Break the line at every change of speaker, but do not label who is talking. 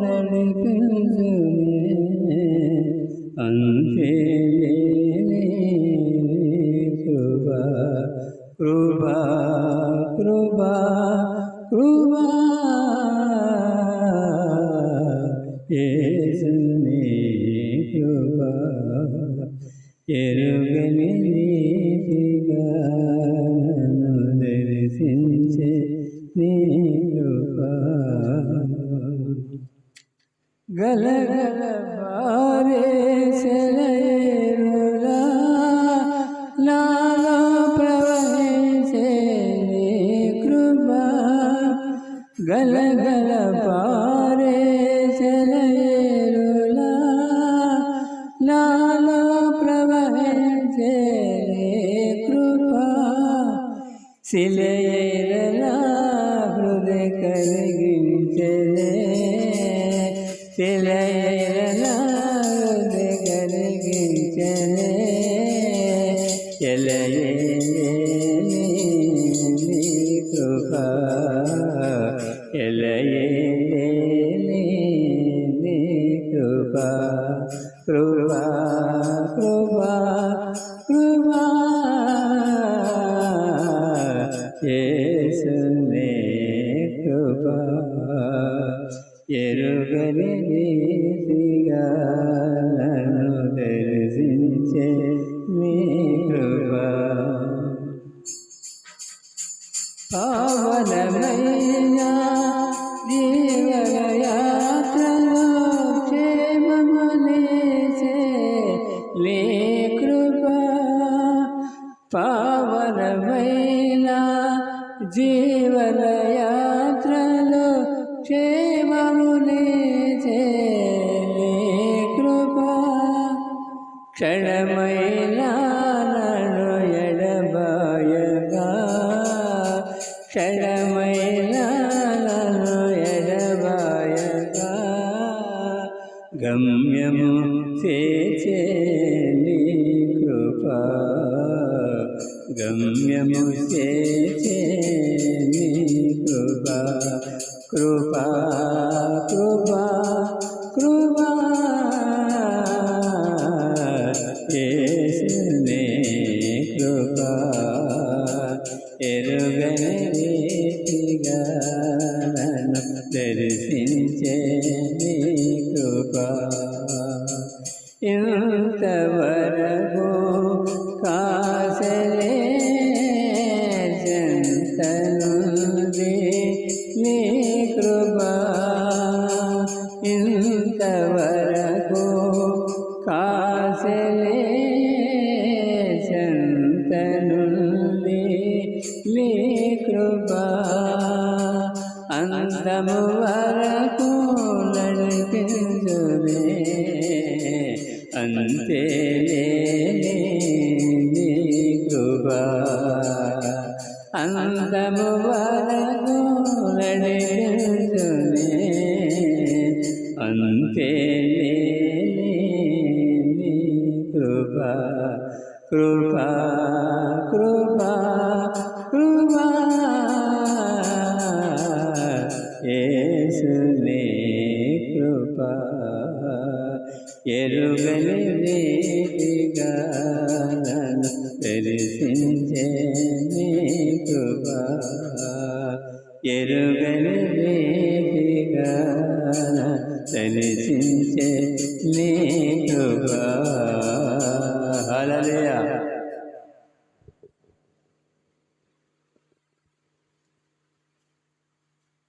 నడిపించునే అంతే కృపా కృపా కృపా కృపా యేసుని కృపా ఎరుగని నీతిగా నన్ను దర్శించే నీ కృపా గలగల పారే సెలయేరులా నాలో ప్రవహించే నీ కృపా గలగల పారే సెలయేరులా నాలో ప్రవహించే నీ కృపా శిలయేరులా హృదయ కలిగించలే శిలయేరులా హృదయ కలిగించలే ఎలయేని నీ కృపా ఎలయేని నీ కృపా కృపా కృపా కృపా యేసునే కృపా ఎరుగని నీతిగా నన్ను దర్శించే నీ కృపా పావనమైన జీవన యాత్రలో క్షేమమునిచే నీ కృపా పావనమైన జీవన యాత్రలో క్షేమమునిచే నీ కృపా క్షణమైన నన్ను ఎడబాయగా క్షణమైన నన్ను ఎడబాయగా గమ్యము చేర్చే నీ కృపా గమ్యము చేర్చే నీ కృపా కృపా కృపా కృపా యేసునే కృపా ఎరుగని రీతిగా నన్ను దర్శించే నీ కృపా ఇంతవరకు కాసలే జంతనుంది నీ కృపా ఇంతవరకు కాసలే జంతనుంది నీ కృపా అంతము వరకు నడిపించునే అంతే నీ కృపా అంతము వరకు నడిపించునే అంతే నీ కృపా కృపా కృపా కృపా యేసునే కృపా ఎరుగని రీతిగా నన్ను దర్శించే నీ కృపా ఎరుగని రీతిగా దర్శించే నీ కృపా హల్లెలూయా.